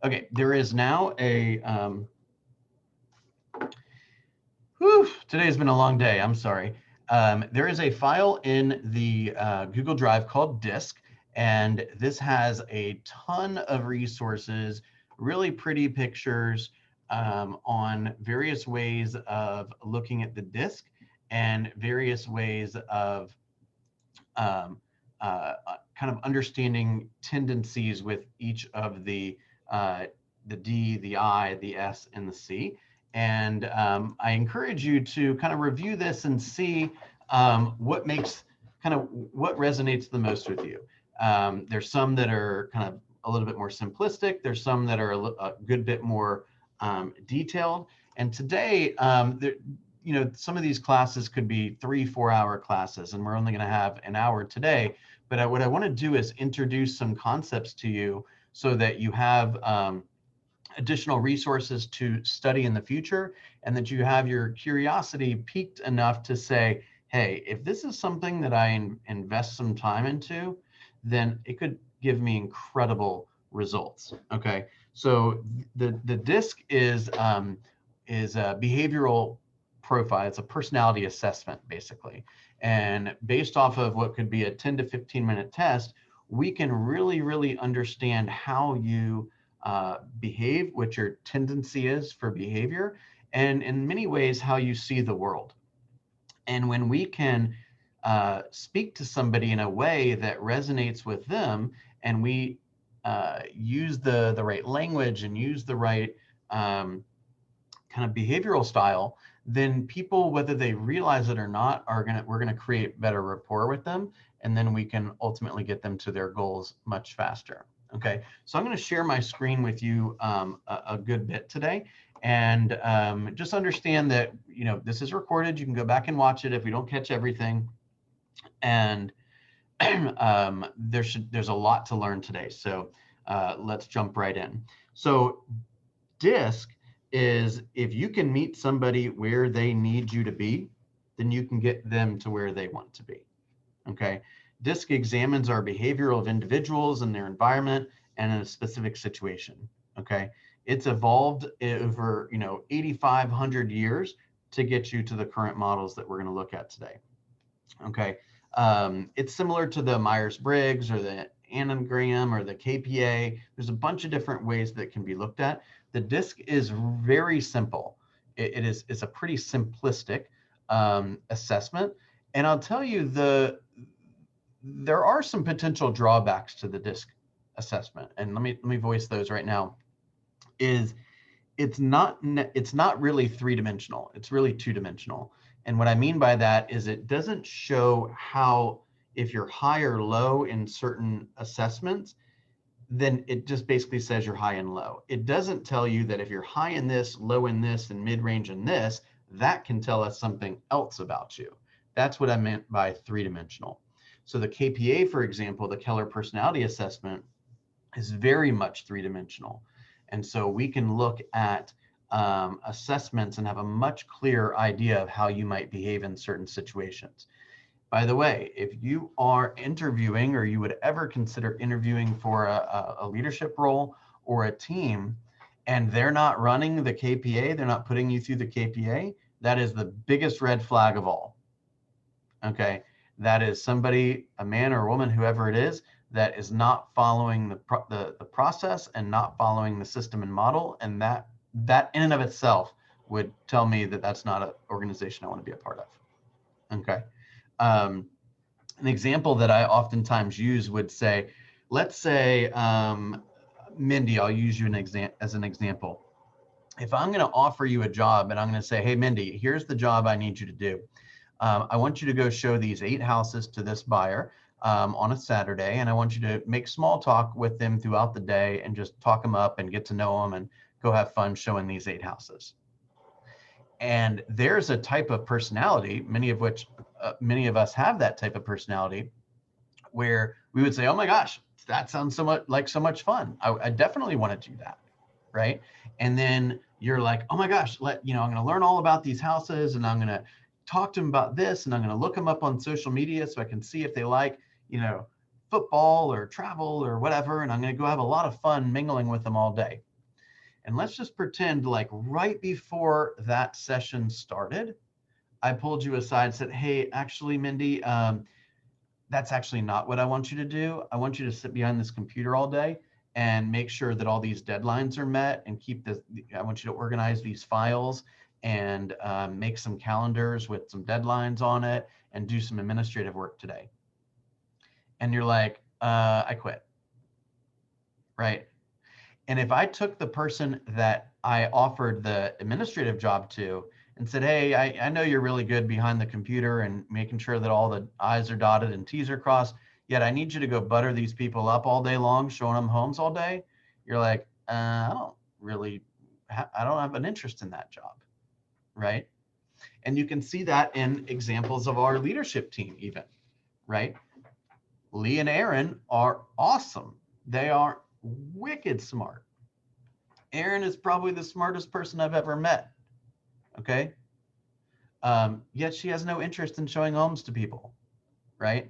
Okay, there is now a, today has been a long day, I'm sorry. There is a file in the Google Drive called Disk, and this has a ton of resources, really pretty pictures on various ways of looking at the disk and various ways of um, kind of understanding tendencies with each of the D, the I, the S, and the C. And I encourage you to kind of review this and see what makes kind of what resonates the most with you. There's some that are kind of a little bit more simplistic. There's some that are a good bit more detailed. And today, some of these classes could be 3-4 hour classes, and we're only going to have an hour today. But what I want to do is introduce some concepts to you so that you have additional resources to study in the future, and that you have your curiosity piqued enough to say, hey, if this is something that I invest some time into, then it could give me incredible results. Okay, so the DISC is a behavioral profile. It's a personality assessment, basically. And based off of what could be a 10 to 15 minute test, we can really, really understand how you behave, what your tendency is for behavior, and in many ways, how you see the world. And when we can speak to somebody in a way that resonates with them, and we use the right language and use the right kind of behavioral style, then people, whether they realize it or not, we're gonna create better rapport with them, and then we can ultimately get them to their goals much faster. Okay, so I'm going to share my screen with you a good bit today, and just understand that this is recorded. You can go back and watch it if we don't catch everything, and there's a lot to learn today. So let's jump right in. So DISC is, if you can meet somebody where they need you to be, then you can get them to where they want to be. Okay. DISC examines our behavioral of individuals and their environment and in a specific situation. Okay. It's evolved over 8,500 years to get you to the current models that we're going to look at today. Okay. It's similar to the Myers-Briggs or the Enneagram or the KPA. There's a bunch of different ways that can be looked at. The DISC is very simple. It's a pretty simplistic assessment. And I'll tell you, there are some potential drawbacks to the DISC assessment. And let me voice those right now. It's not really three-dimensional. It's really two-dimensional. And what I mean by that is it doesn't show how, if you're high or low in certain assessments, then it just basically says you're high and low. It doesn't tell you that if you're high in this, low in this, and mid-range in this, that can tell us something else about you. That's what I meant by three-dimensional. So the KPA, for example, the Keller Personality Assessment, is very much three-dimensional. And so we can look at assessments and have a much clearer idea of how you might behave in certain situations. By the way, if you are interviewing, or you would ever consider interviewing for a leadership role or a team, and they're not running the KPA, they're not putting you through the KPA, that is the biggest red flag of all. Okay, that is somebody, a man or a woman, whoever it is, that is not following the process and not following the system and model, and that in and of itself would tell me that that's not an organization I want to be a part of. Okay. An example that I oftentimes use would say, let's say, Mindy, I'll use you as an example. If I'm going to offer you a job and I'm going to say, hey, Mindy, here's the job I need you to do. I want you to go show these 8 houses to this buyer on a Saturday, and I want you to make small talk with them throughout the day and just talk them up and get to know them and go have fun showing these 8 houses. And there's a type of personality, many of us have that type of personality, where we would say, oh my gosh, that sounds so much fun. I definitely want to do that, right? And then you're like, oh my gosh, I'm going to learn all about these houses, and I'm going to talk to them about this, and I'm going to look them up on social media so I can see if they like, football or travel or whatever, and I'm going to go have a lot of fun mingling with them all day. And let's just pretend like right before that session started, I pulled you aside and said, hey, actually, Mindy, that's actually not what I want you to do. I want you to sit behind this computer all day and make sure that all these deadlines are met and keep this. I want you to organize these files and make some calendars with some deadlines on it and do some administrative work today. And you're like, I quit, right? And if I took the person that I offered the administrative job to and said, hey, I know you're really good behind the computer and making sure that all the I's are dotted and T's are crossed, yet I need you to go butter these people up all day long, showing them homes all day. You're like, I don't really, I don't have an interest in that job, right? And you can see that in examples of our leadership team even, right? Lee and Aaron are awesome. They are wicked smart. Erin is probably the smartest person I've ever met. Okay. Yet she has no interest in showing homes to people, right?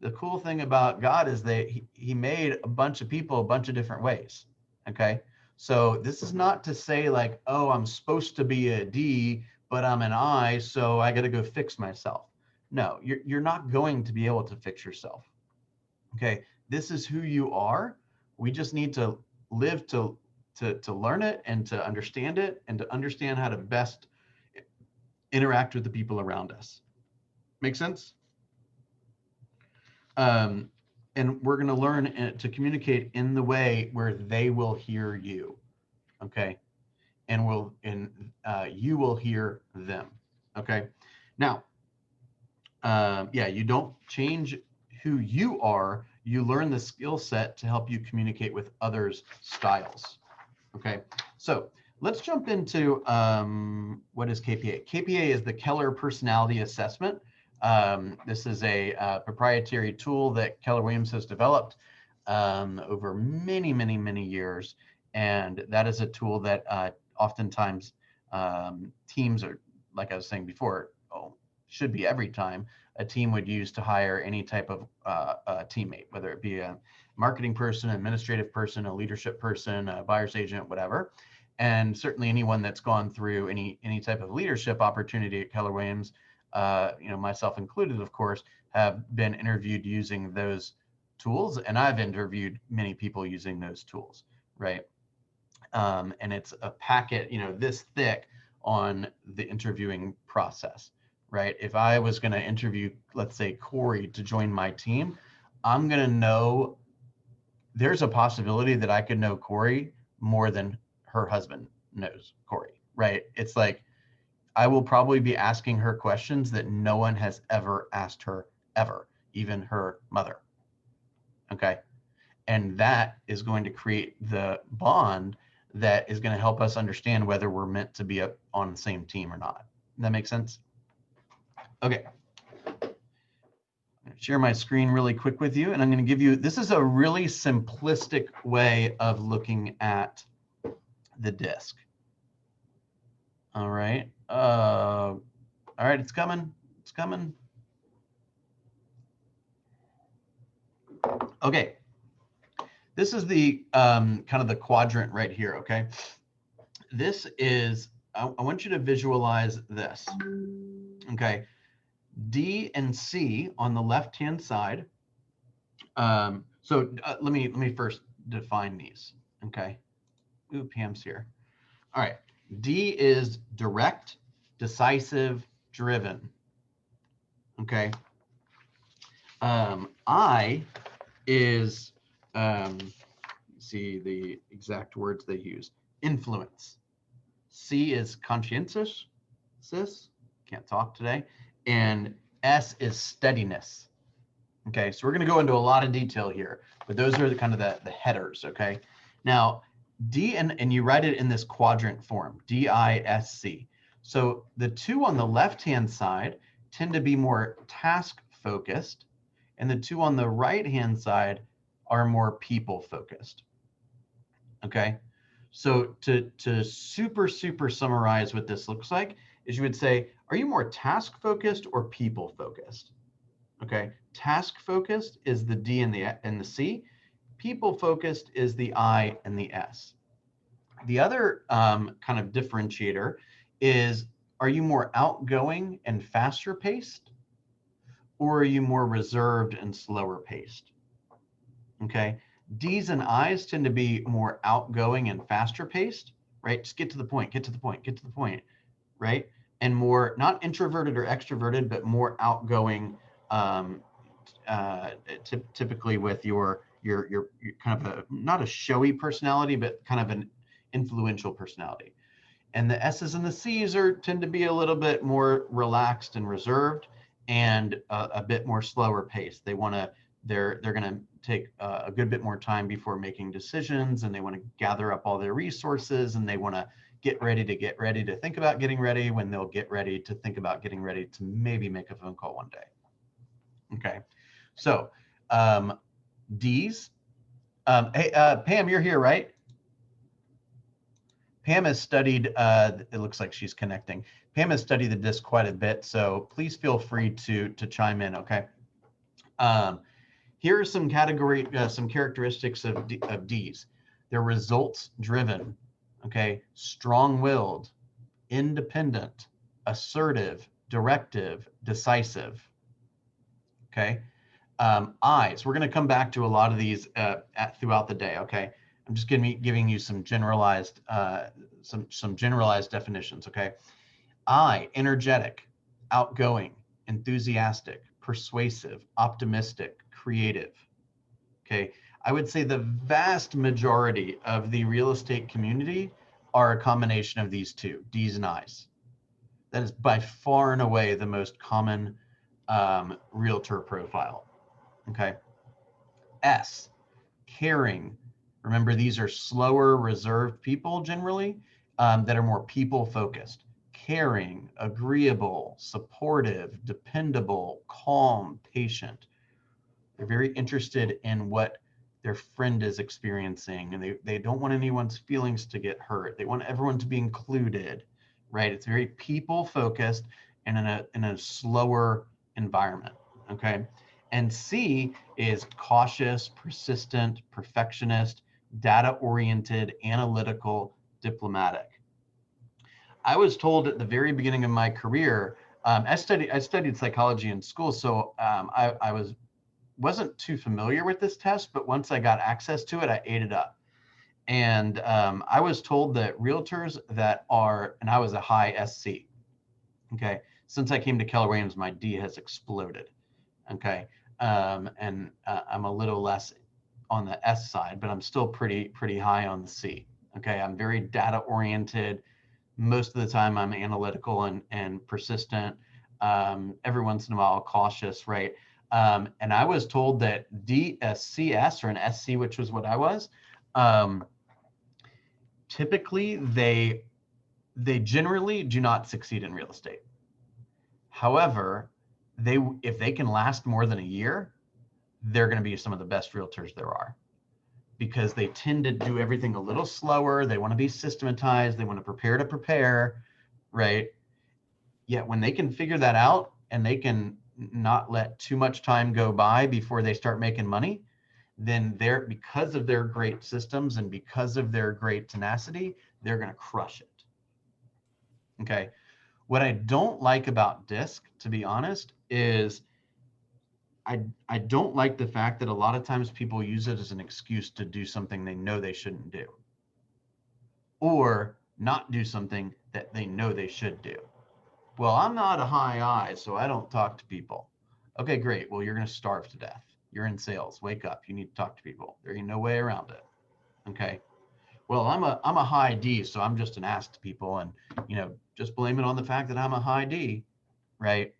The cool thing about God is that he made a bunch of people a bunch of different ways. Okay. So this is not to say like, oh, I'm supposed to be a D, but I'm an I, so I got to go fix myself. No, you're not going to be able to fix yourself. Okay. This is who you are. We just need to live to learn it and to understand it and to understand how to best interact with the people around us. Make sense? And we're going to learn to communicate in the way where they will hear you. Okay. And you will hear them. Okay. Now, yeah, you don't change who you are. You learn the skill set to help you communicate with others' styles. Okay, so let's jump into what is KPA. KPA is the Keller Personality Assessment. This is a proprietary tool that Keller Williams has developed over many, many, many years. And that is a tool that oftentimes teams are, like I was saying before, should be every time, a team would use to hire any type of teammate, whether it be a marketing person, administrative person, a leadership person, a buyer's agent, whatever. And certainly anyone that's gone through any type of leadership opportunity at Keller Williams, myself included, of course, have been interviewed using those tools. And I've interviewed many people using those tools, right? And it's a packet, this thick on the interviewing process, right? If I was going to interview, let's say, Corey to join my team, I'm going to know, there's a possibility that I could know Corey more than her husband knows Corey, right? It's like, I will probably be asking her questions that no one has ever asked her, ever, even her mother. Okay. And that is going to create the bond that is going to help us understand whether we're meant to be on the same team or not. Does that make sense? Okay. I'm going to share my screen really quick with you, and I'm going to give you, this is a really simplistic way of looking at the DISC. All right. All right, it's coming. It's coming. Okay. This is the kind of the quadrant right here, okay? This is, I want you to visualize this, okay? D and C on the left-hand side. So let me first define these, okay? Ooh, Pam's here. All right, D is direct, decisive, driven, okay? I is, see the exact words they use, influence. C is conscientious, can't talk today, and S is steadiness. Okay, so we're going to go into a lot of detail here, but those are the kind of the headers. Okay, now D and you write it in this quadrant form, DISC. So the two on the left-hand side tend to be more task focused, and the two on the right-hand side are more people focused. Okay, so to super summarize what this looks like is you would say, are you more task focused or people focused? Okay, task focused is the D and the C. People focused is the I and the S. The other kind of differentiator is, are you more outgoing and faster paced, or are you more reserved and slower paced? Okay, D's and I's tend to be more outgoing and faster paced, right? Just get to the point, get to the point, get to the point, right? And more not introverted or extroverted, but more outgoing, um, typically with your kind of a not a showy personality, but kind of an influential personality. And the S's and the C's are tend to be a little bit more relaxed and reserved, and a bit more slower paced. They're going to take a good bit more time before making decisions, and they want to gather up all their resources, and they want to get ready to think about getting ready when they'll get ready to think about getting ready to maybe make a phone call one day. Okay, so D's. Hey, Pam, you're here, right? Pam has studied, it looks like she's connecting. Pam has studied the disc quite a bit, so please feel free to chime in, okay? Here are some some characteristics of D's. They're results driven, okay? Strong-willed, independent, assertive, directive, decisive, okay? I's, we're gonna come back to a lot of these throughout the day, okay? I'm just giving you some generalized generalized definitions, okay? I, energetic, outgoing, enthusiastic, persuasive, optimistic, creative. Okay, I would say the vast majority of the real estate community are a combination of these two, D's and I's. That is by far and away the most common realtor profile. Okay, S, caring. Remember, these are slower, reserved people generally that are more people focused. Caring, agreeable, supportive, dependable, calm, patient. They're very interested in what their friend is experiencing, and they don't want anyone's feelings to get hurt. They want everyone to be included, right? It's very people focused and in a slower environment, okay? And C is cautious, persistent, perfectionist, data oriented, analytical, diplomatic. I was told at the very beginning of my career, I studied psychology in school, so I wasn't too familiar with this test, but once I got access to it, I ate it up. And I was told that realtors that are, and I was a high SC. Okay, since I came to Keller Williams, my D has exploded. Okay, and I'm a little less on the S side, but I'm still pretty high on the C. Okay, I'm very data oriented. Most of the time, I'm analytical and persistent. Every once in a while, cautious, right? And I was told that CS or an SC, which was what I was, typically they generally do not succeed in real estate. However, if they can last more than a year, they're going to be some of the best realtors there are, because they tend to do everything a little slower. They want to be systematized. They want to prepare, right? Yet when they can figure that out and they can not let too much time go by before they start making money, then because of their great systems and because of their great tenacity, they're going to crush it. Okay. What I don't like about DISC, to be honest, is I don't like the fact that a lot of times people use it as an excuse to do something they know they shouldn't do, or not do something that they know they should do. Well, I'm not a high I, so I don't talk to people. Okay, great. Well, you're going to starve to death. You're in sales. Wake up. You need to talk to people. There ain't no way around it. Okay. Well, I'm a high D, so I'm just an ass to people, and just blame it on the fact that I'm a high D, right?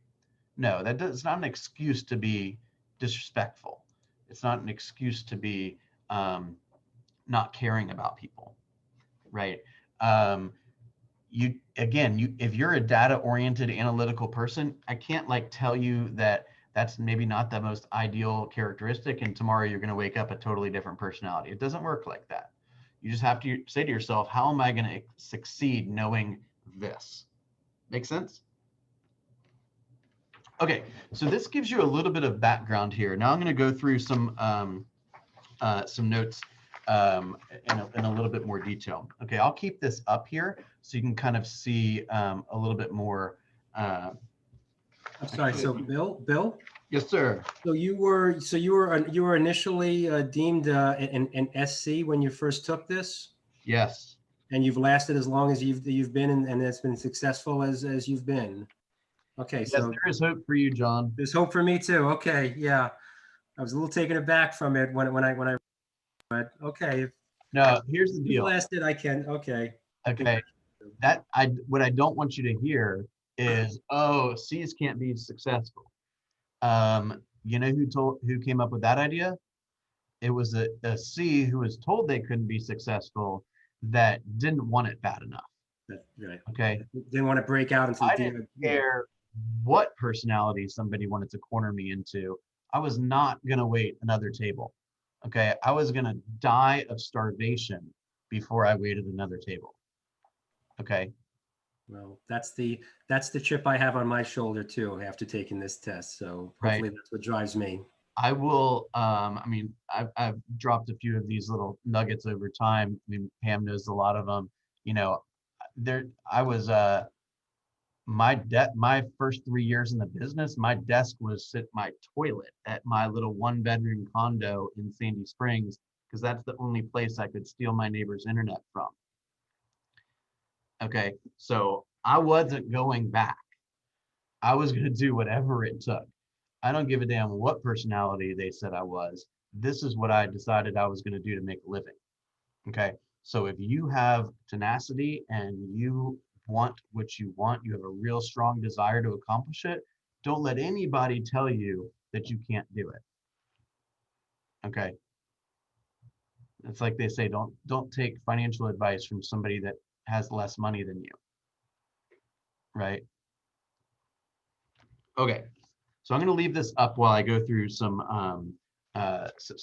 No, it's not an excuse to be disrespectful. It's not an excuse to be not caring about people, right? If you're a data oriented analytical person, I can't tell you that that's maybe not the most ideal characteristic, and tomorrow you're going to wake up a totally different personality. It doesn't work like that. You just have to say to yourself, how am I going to succeed knowing this? Make sense? Okay, so this gives you a little bit of background here. Now I'm going to go through some notes in a little bit more detail. Okay, I'll keep this up here so you can kind of see a little bit more. I'm sorry. So Bill. Yes, sir. So you were initially deemed an SC when you first took this, Yes. and you've lasted as long as you've been, and it's been successful as you've been. Okay, Yes, so there is hope for you, John. there's hope for me too. Okay, yeah, I was a little taken aback from it when I but okay, if No, here's the you've deal. lasted, I can. Okay, Okay, what I don't want you to hear is, oh, C's can't be successful. You know who came up with that idea? It was a C who was told they couldn't be successful that didn't want it bad enough. that's right. Okay, Didn't want to break out into I the didn't care what personality somebody wanted to corner me into. I was not gonna wait another table. Okay, I was gonna die of starvation before I waited another table. Okay, Well, that's the chip I have on my shoulder too after taking this test. So right. hopefully that's what drives me. I will. I mean, I've dropped a few of these little nuggets over time. I mean, Pam knows a lot of them. You know, there. I was. My first 3 years in the business, my desk was my toilet at my little 1 bedroom condo in Sandy Springs because that's the only place I could steal my neighbor's internet from. Okay, so I wasn't going back. I was going to do whatever it took. I don't give a damn what personality they said I was. This is what I decided I was going to do to make a living. Okay. So if you have tenacity and you want what you want, you have a real strong desire to accomplish it, don't let anybody tell you that you can't do it. Okay. It's like they say, don't take financial advice from somebody that has less money than you. Right. Okay. So I'm going to leave this up while I go through some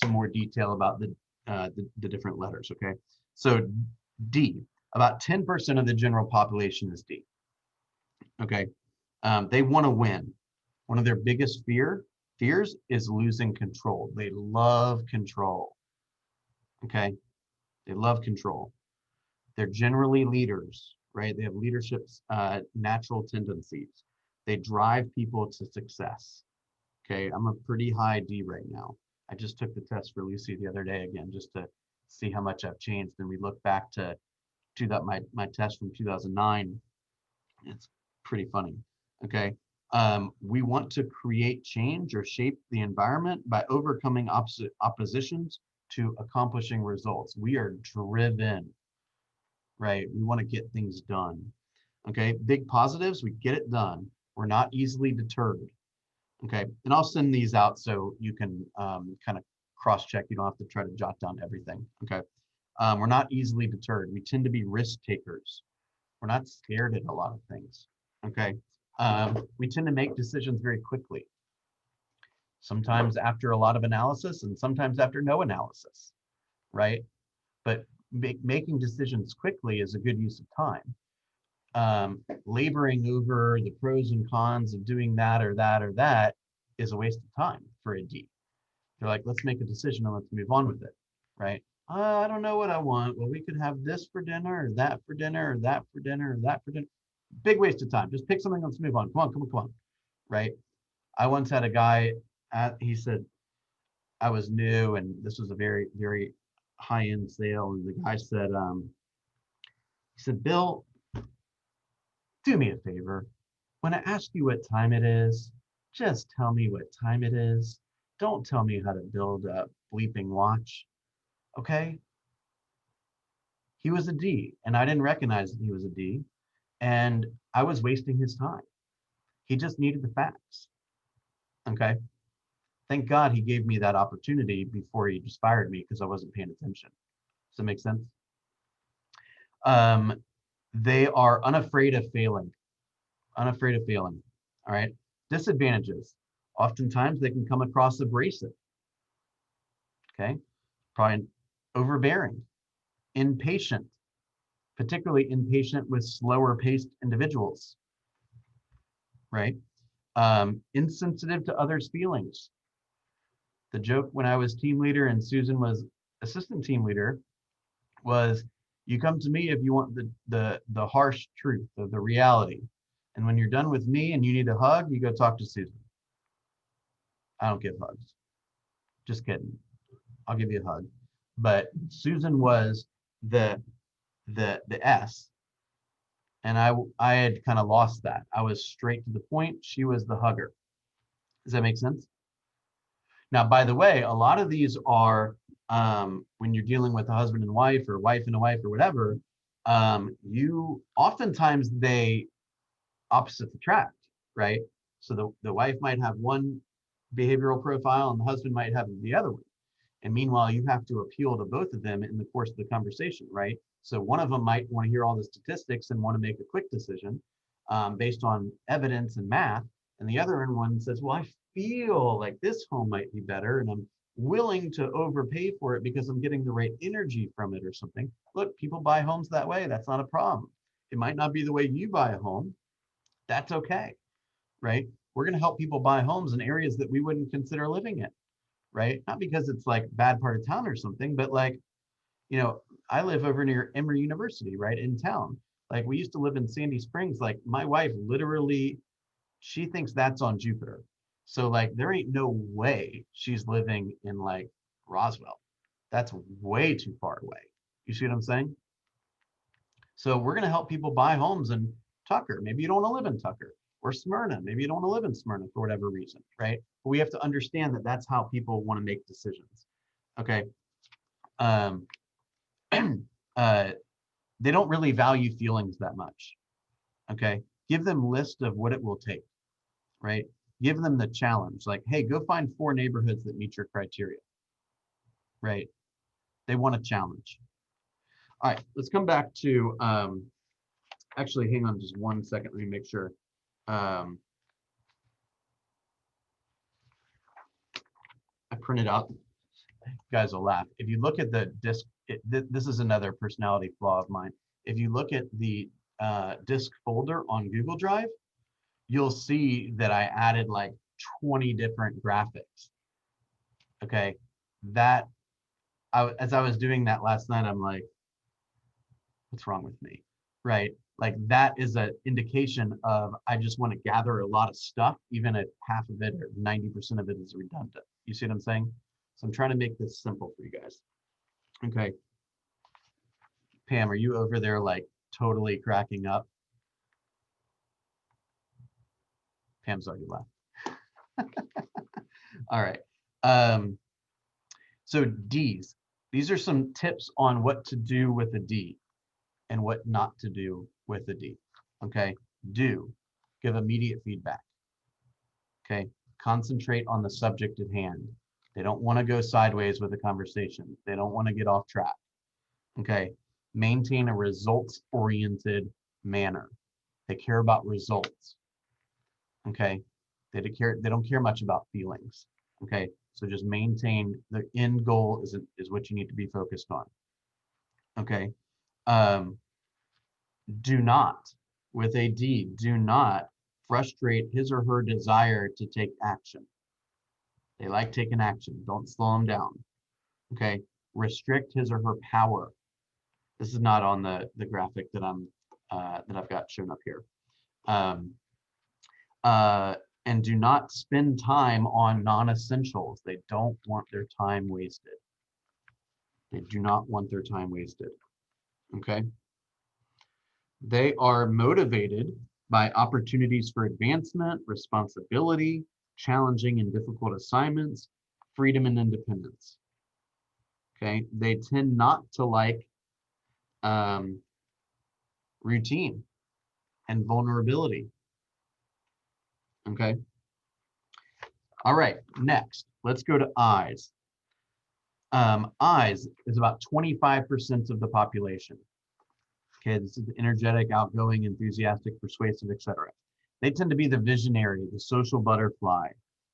more detail about the different letters. Okay. So D, about 10% of the general population is D. Okay. They want to win. One of their biggest fears is losing control. They love control. Okay. They love control. They're generally leaders, right? They have leadership's natural tendencies. They drive people to success. Okay, I'm a pretty high D right now. I just took the test for Lucy the other day again, just to see how much I've changed. And we look back to that my test from 2009. It's pretty funny. Okay, we want to create change or shape the environment by overcoming oppositions to accomplishing results. We are driven, right? We want to get things done. Okay, big positives, we get it done. We're not easily deterred. Okay, and I'll send these out so you can kind of cross-check. You don't have to try to jot down everything. Okay, we're not easily deterred. We tend to be risk takers. We're not scared at a lot of things. Okay, we tend to make decisions very quickly. Sometimes after a lot of analysis, and sometimes after no analysis. Right, but making decisions quickly is a good use of time. Laboring over the pros and cons of doing that or that or that is a waste of time for a D. They're like, let's make a decision and let's move on with it, right? I don't know what I want. Well, we could have this for dinner or that for dinner or that for dinner or that for dinner. Big waste of time. Just pick something, let's move on. Come on, come on, come on, right? I once had a guy, he said, I was new and this was a very, very high-end sale. And the guy said, Bill, do me a favor. When I ask you what time it is, just tell me what time it is. Don't tell me how to build a bleeping watch. Okay? He was a D, and I didn't recognize that he was a D, and I was wasting his time. He just needed the facts. Okay? Thank God he gave me that opportunity before he just fired me because I wasn't paying attention. Does that make sense? They are unafraid of failing. Unafraid of failing. All right. Disadvantages. Oftentimes they can come across abrasive. Okay. Probably overbearing, impatient, particularly impatient with slower paced individuals. Right. Insensitive to others' feelings. The joke when I was team leader and Susan was assistant team leader was, you come to me if you want the harsh truth of the reality. And when you're done with me and you need a hug, you go talk to Susan. I don't give hugs. Just kidding. I'll give you a hug. But Susan was the S, and I had kind of lost that. I was straight to the point. She was the hugger. Does that make sense? Now, by the way, a lot of these are when you're dealing with a husband and wife or wife and a wife or whatever, you oftentimes they opposites attract, right? So the wife might have one behavioral profile and the husband might have the other one. And meanwhile, you have to appeal to both of them in the course of the conversation, right? So one of them might want to hear all the statistics and want to make a quick decision based on evidence and math. And the other one says, well, I feel like this home might be better and I'm willing to overpay for it because I'm getting the right energy from it or something. Look, people buy homes that way. That's not a problem. It might not be the way you buy a home. That's okay, right? We're going to help people buy homes in areas that we wouldn't consider living in, right? Not because it's like bad part of town or something, but like, you know, I live over near Emory University, right, in town. Like we used to live in Sandy Springs. Like my wife literally, she thinks that's on Jupiter. So like there ain't no way she's living in like Roswell. That's way too far away. You see what I'm saying? So we're going to help people buy homes in Tucker. Maybe you don't want to live in Tucker, or Smyrna. Maybe you don't want to live in Smyrna for whatever reason, right? But we have to understand that that's how people want to make decisions. Okay. They don't really value feelings that much. Okay. Give them list of what it will take, right? Give them the challenge. Like, hey, go find 4 neighborhoods that meet your criteria, right? They want a challenge. All right, let's come back to, actually, hang on just 1 second. Let me make sure. I printed out, you guys will laugh. If you look at the disk, this is another personality flaw of mine. If you look at the disk folder on Google Drive, you'll see that I added like 20 different graphics. Okay, that, as I was doing that last night, I'm like, what's wrong with me, right? Like that is an indication of I just want to gather a lot of stuff, even if half of it or 90% of it is redundant. You see what I'm saying? So I'm trying to make this simple for you guys. Okay. Pam, are you over there like totally cracking up? Pam's already left. All right. So D's. These are some tips on what to do with a D and what not to do with a D. Okay. Do. Give immediate feedback. Okay. Concentrate on the subject at hand. They don't want to go sideways with the conversation. They don't want to get off track. Okay. Maintain a results-oriented manner. They care about results. Okay. They don't care much about feelings. Okay. So just maintain the end goal is what you need to be focused on. Okay. Do not, with a D, do not frustrate his or her desire to take action. They like taking action. Don't slow them down. Okay. Restrict his or her power. This is not on the graphic that I've got shown up here. And do not spend time on non-essentials. They don't want their time wasted. They do not want their time wasted. Okay. They are motivated by opportunities for advancement, responsibility, challenging and difficult assignments, freedom and independence. Okay. They tend not to like routine and vulnerability. Okay. All right, next, let's go to I's. I's is about 25% of the population. Okay, this is energetic, outgoing, enthusiastic, persuasive, etc. They tend to be the visionary, the social butterfly.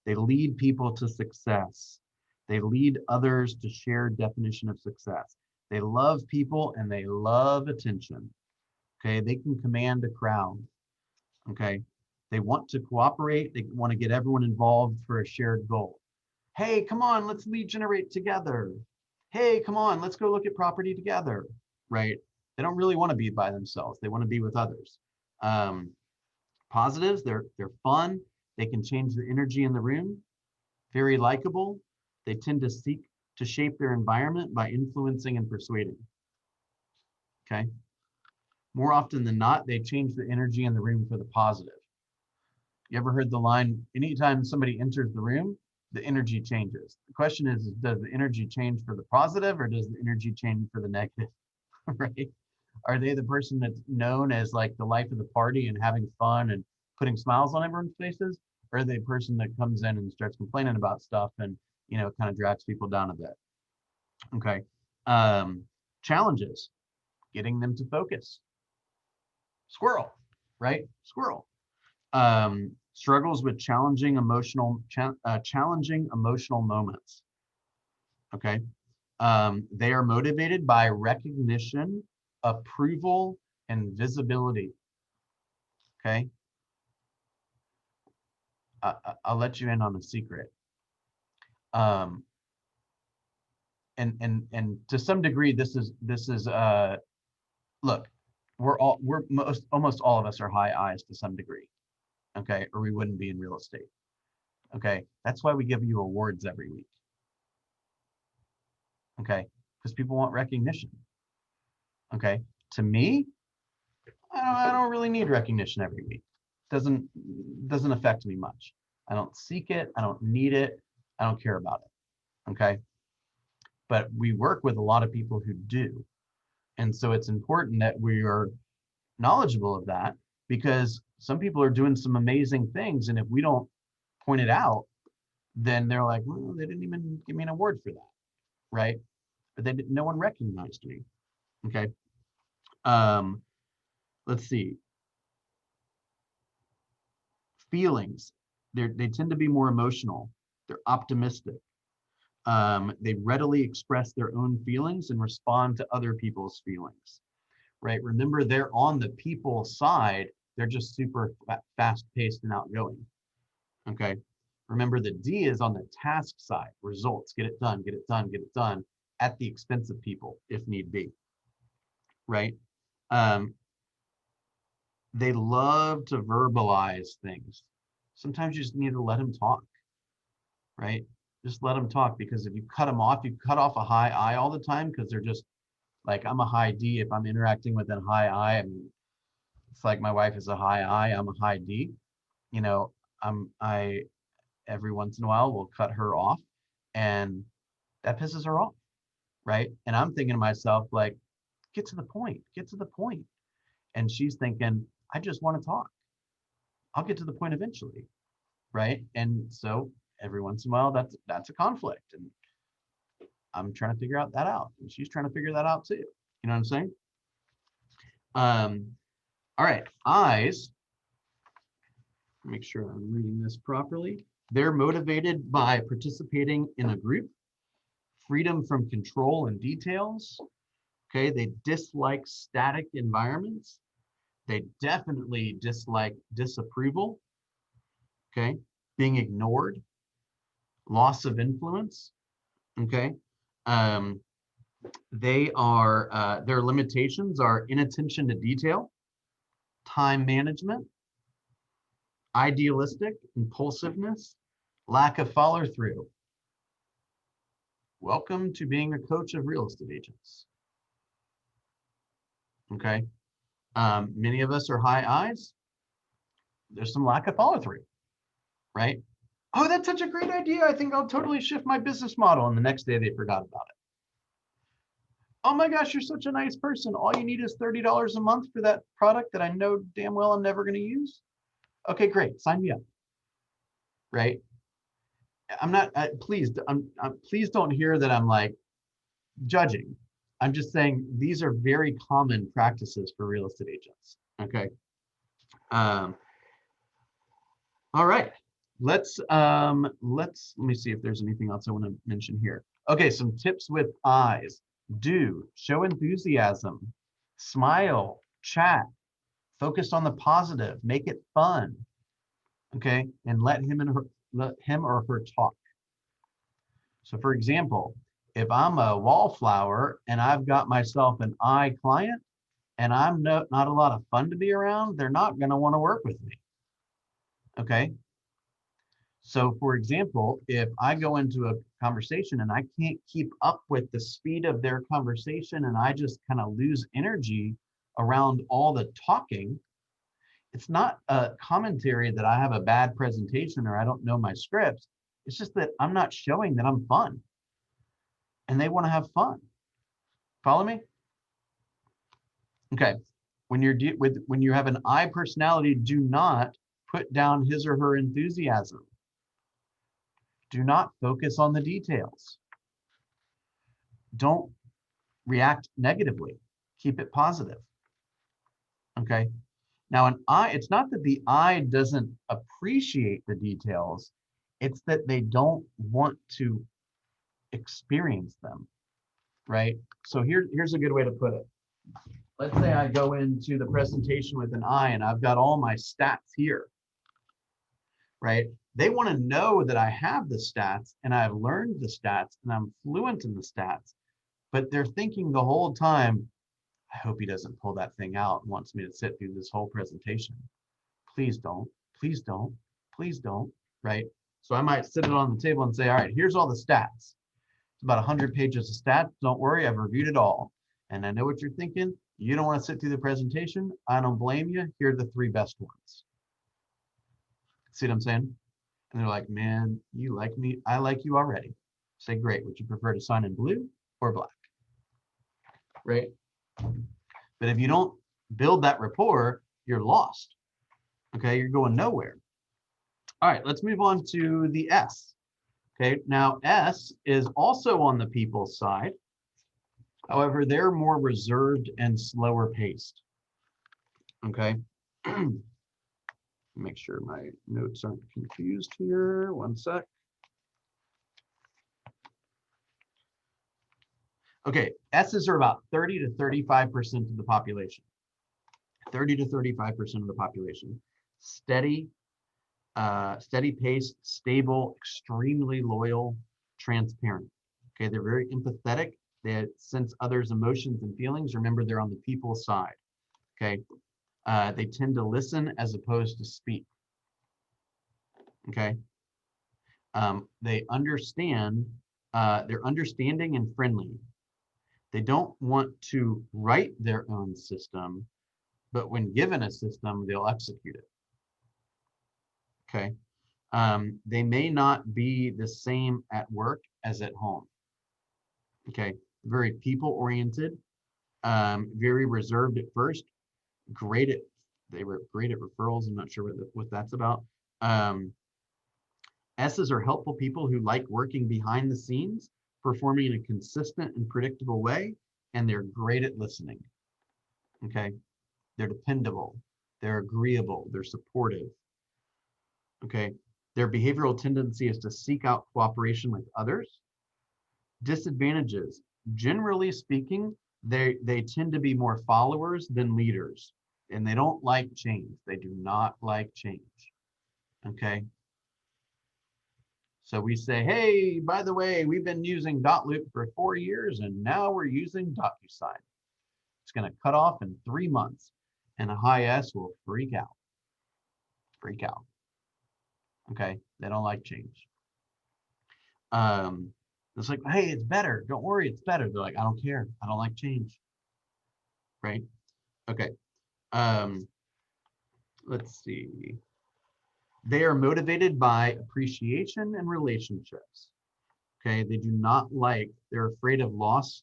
They lead people to success. They lead others to shared definition of success. They love people and they love attention. Okay, they can command a crowd. Okay, They want to cooperate. They want to get everyone involved for a shared goal. Hey, come on, let's lead generate together. Hey, come on, let's go look at property together, right? They don't really want to be by themselves. They want to be with others. Positives, they're fun. They can change the energy in the room. Very likable. They tend to seek to shape their environment by influencing and persuading. Okay. More often than not, they change the energy in the room for the positive. You ever heard the line, anytime somebody enters the room, the energy changes. The question is does the energy change for the positive or does the energy change for the negative? Right? Are they the person that's known as like the life of the party and having fun and putting smiles on everyone's faces? Or are they the person that comes in and starts complaining about stuff and, you know, kind of drags people down a bit? Okay. Challenges, getting them to focus. Squirrel, right? Squirrel. Struggles with challenging emotional moments. Okay. They are motivated by recognition, approval, and visibility. Okay. I'll let you in on a secret. And to some degree, this is look, almost all of us are high I's to some degree. Okay, or we wouldn't be in real estate. Okay, that's why we give you awards every week. Okay, because people want recognition. Okay, to me, I don't really need recognition every week. Doesn't affect me much. I don't seek it. I don't need it. I don't care about it. Okay, but we work with a lot of people who do, and so it's important that we are knowledgeable of that because some people are doing some amazing things, and if we don't point it out, then they're like, well, they didn't even give me an award for that, right? But no one recognized me. Okay. Let's see. Feelings. They tend to be more emotional. They're optimistic. They readily express their own feelings and respond to other people's feelings, right? Remember, they're on the people side. They're just super fast-paced and outgoing. Okay. Remember, the D is on the task side. Results. Get it done. Get it done. Get it done at the expense of people, if need be. Right. They love to verbalize things. Sometimes you just need to let them talk, right? Just let them talk, because if you cut them off, you cut off a high I all the time because they're just like, I'm a high D. If I'm interacting with a high I, I mean, it's like my wife is a high I, I'm a high D. You know, I every once in a while will cut her off, and that pisses her off, right? And I'm thinking to myself, like, get to the point, get to the point. And she's thinking, I just want to talk. I'll get to the point eventually, right? And so every once in a while, that's a conflict, and I'm trying to figure that out, and she's trying to figure that out too. You know what I'm saying? All right, I's. Make sure I'm reading this properly. They're motivated by participating in a group, freedom from control and details. Okay, they dislike static environments. They definitely dislike disapproval. Okay, being ignored, loss of influence. Okay, they are their limitations are inattention to detail, time management, idealistic, impulsiveness, lack of follow through. Welcome to being a coach of real estate agents. Okay. Many of us are high I's. There's some lack of follow through, right? Oh, that's such a great idea. I think I'll totally shift my business model. And the next day they forgot about it. Oh my gosh, you're such a nice person. All you need is $30 a month for that product that I know damn well I'm never going to use. Okay, great. Sign me up. Right? I'm not, please don't hear that I'm like judging. I'm just saying these are very common practices for real estate agents. Okay. All right. Let me see if there's anything else I want to mention here. Okay, some tips with I's. Do, show enthusiasm, smile, chat, focus on the positive, make it fun. okay, and let him or her talk. So for example, if I'm a wallflower and I've got myself an I client and I'm not a lot of fun to be around, they're not going to want to work with me. Okay. So for example, if I go into a conversation and I can't keep up with the speed of their conversation and I just kind of lose energy around all the talking, it's not a commentary that I have a bad presentation or I don't know my scripts. It's just that I'm not showing that I'm fun and they want to have fun. Follow me? Okay. When when you have an I personality, do not put down his or her enthusiasm. Do not focus on the details. Don't react negatively. Keep it positive. Okay. Now, an I, it's not that the I doesn't appreciate the details, it's that they don't want to experience them, right? So here's a good way to put it. Let's say I go into the presentation with an I and I've got all my stats here, right? They want to know that I have the stats and I've learned the stats and I'm fluent in the stats, but they're thinking the whole time, I hope he doesn't pull that thing out and wants me to sit through this whole presentation. Please don't, please don't, please don't, right? So I might sit it on the table and say, all right, here's all the stats. It's about 100 pages of stats. Don't worry, I've reviewed it all. And I know what you're thinking. You don't want to sit through the presentation. I don't blame you. Here are the 3 best ones. See what I'm saying? And they're like, man, you like me. I like you already. Say, great. Would you prefer to sign in blue or black? Right? But if you don't build that rapport, you're lost. Okay, you're going nowhere. All right, let's move on to the S. Okay, now S is also on the people side. However, they're more reserved and slower paced. Okay. Make sure my notes aren't confused here. One sec. Okay, S's are about 30 to 35% of the population. 30 to 35% of the population. Steady, steady pace, stable, extremely loyal, transparent. Okay, they're very empathetic. They sense others' emotions and feelings. Remember, they're on the people side. Okay, they tend to listen as opposed to speak. Okay, they understand. They're understanding and friendly. They don't want to write their own system, but when given a system, they'll execute it. Okay. They may not be the same at work as at home. Okay. Very people oriented, very reserved at first, they were great at referrals. I'm not sure what that's about. S's are helpful people who like working behind the scenes, performing in a consistent and predictable way, and they're great at listening. Okay. They're dependable, they're agreeable, they're supportive. Okay. Their behavioral tendency is to seek out cooperation with others. Disadvantages, generally speaking, they tend to be more followers than leaders, and they don't like change. They do not like change. Okay. So we say, hey, by the way, we've been using dotloop for 4 years and now we're using DocuSign. It's going to cut off in 3 months, and a high S will freak out. Freak out. Okay. They don't like change. It's like, hey, it's better. Don't worry, it's better. They're like, I don't care. I don't like change. Right? Okay. Let's see. They are motivated by appreciation and relationships. Okay. They do not like, they're afraid of loss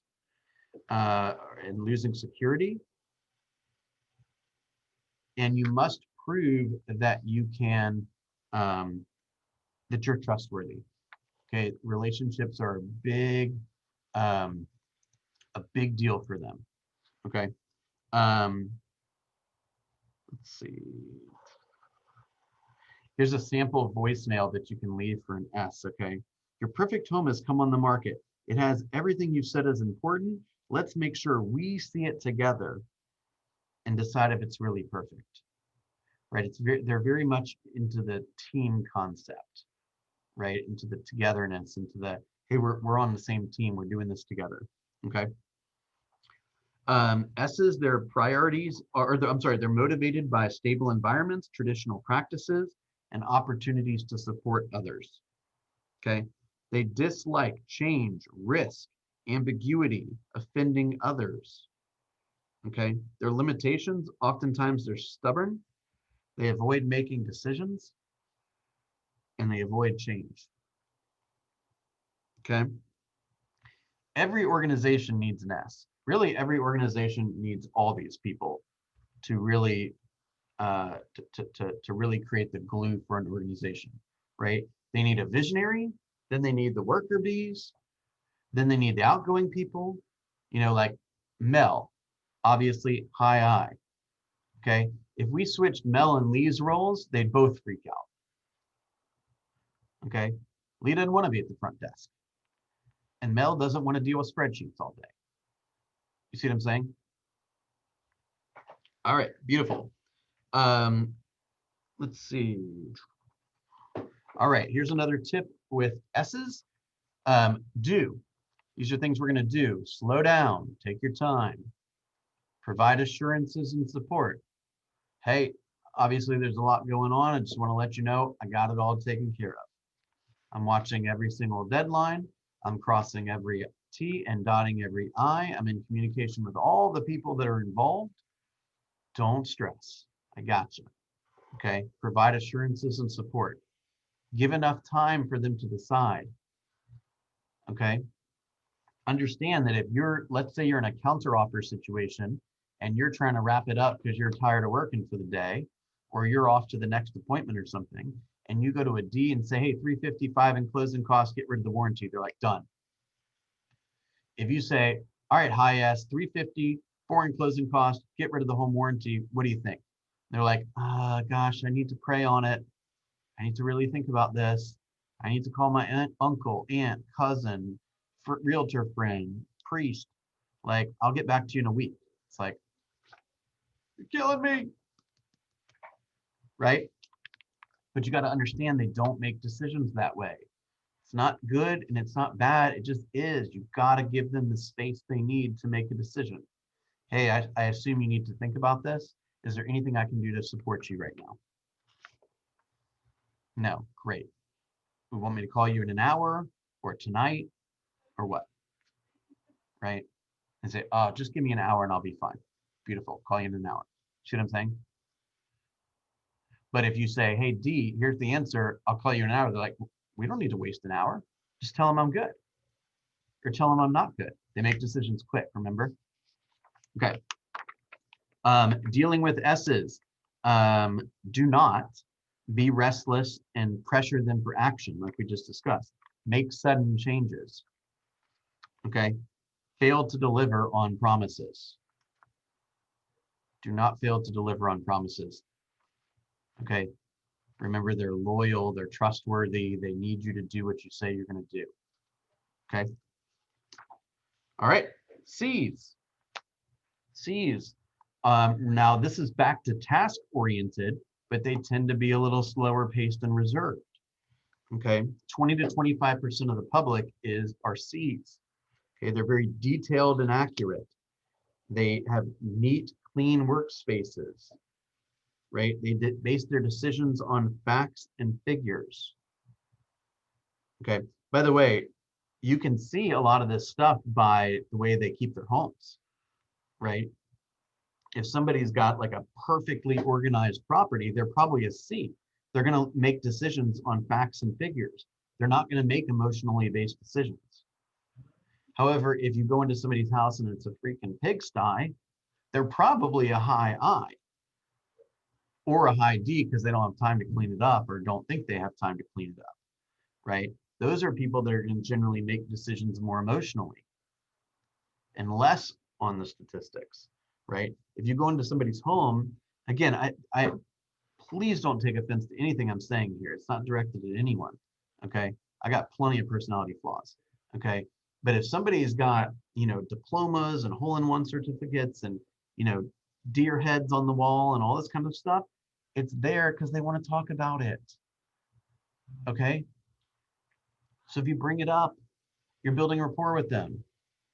and losing security. And you must prove that you can, that you're trustworthy. Okay. Relationships are a big deal for them. Okay. Let's see. Here's a sample voicemail that you can leave for an S, okay? Your perfect home has come on the market. It has everything you've said is important. Let's make sure we see it together and decide if it's really perfect. right? They're very much into the team concept, right? Into the togetherness, into the, hey, we're on the same team, we're doing this together, okay? S's, their priorities are, I'm sorry, they're motivated by stable environments, traditional practices, and opportunities to support others, okay? They dislike change, risk, ambiguity, offending others, okay? Their limitations, oftentimes they're stubborn, they avoid making decisions, and they avoid change, okay? Every organization needs an S. Really, every organization needs all these people to really to really create the glue for an organization, right? They need a visionary, then they need the worker bees, then they need the outgoing people, you know, like Mel, obviously high I, okay? If we switched Mel and Lee's roles, they'd both freak out, okay? Lee doesn't want to be at the front desk, and Mel doesn't want to deal with spreadsheets all day. You see what I'm saying? All right, beautiful. Let's see. All right, here's another tip with S's. Do. These are things we're going to do. Slow down, take your time, provide assurances and support. Hey, obviously there's a lot going on. I just want to let you know I got it all taken care of. I'm watching every single deadline. I'm crossing every T and dotting every I. I'm in communication with all the people that are involved. Don't stress. I got you. Okay. Provide assurances and support. Give enough time for them to decide. Okay. Understand that if you're, let's say you're in a counteroffer situation and you're trying to wrap it up because you're tired of working for the day, or you're off to the next appointment or something, and you go to a D and say, hey, 355 in closing costs, get rid of the warranty. They're like, done. If you say, all right, high S, 350, 4 in closing costs, get rid of the home warranty, what do you think? They're like, gosh, I need to pray on it. I need to really think about this. I need to call my aunt, uncle, aunt, cousin, realtor friend, priest. Like, I'll get back to you in a week. It's like, you're killing me, right? But you got to understand they don't make decisions that way. It's not good and it's not bad. It just is. You've got to give them the space they need to make a decision. Hey, I assume you need to think about this. Is there anything I can do to support you right now? No, great. We want me to call you in an hour or tonight or what? Right? And say, oh, just give me an hour and I'll be fine. Beautiful. Call you in an hour. See what I'm saying? But if you say, hey, D, here's the answer, I'll call you in an hour. They're like, we don't need to waste an hour. Just tell them I'm good. Or tell them I'm not good. They make decisions quick, remember? Okay. Dealing with S's. Do not be restless and pressure them for action, like we just discussed. Make sudden changes. Okay. Fail to deliver on promises. Do not fail to deliver on promises. Okay. Remember, they're loyal, they're trustworthy, they need you to do what you say you're going to do. Okay. All right. C's. C's. Now, this is back to task oriented, but they tend to be a little slower paced and reserved. Okay. 20 to 25% of the public are C's. Okay. They're very detailed and accurate. They have neat, clean workspaces. Right? They base their decisions on facts and figures. Okay. By the way, you can see a lot of this stuff by the way they keep their homes, right? If somebody's got like a perfectly organized property, they're probably a C. They're going to make decisions on facts and figures. They're not going to make emotionally based decisions. However, if you go into somebody's house and it's a freaking pigsty, they're probably a high I. Or a high D because they don't have time to clean it up or don't think they have time to clean it up, right? Those are people that are going to generally make decisions more emotionally and less on the statistics, right? If you go into somebody's home, again, I please don't take offense to anything I'm saying here. It's not directed at anyone, okay? I got plenty of personality flaws, okay? But if somebody's got, you know, diplomas and hole-in-one certificates and, you know, deer heads on the wall and all this kind of stuff, It's there because they want to talk about it. Okay? So if you bring it up, you're building rapport with them.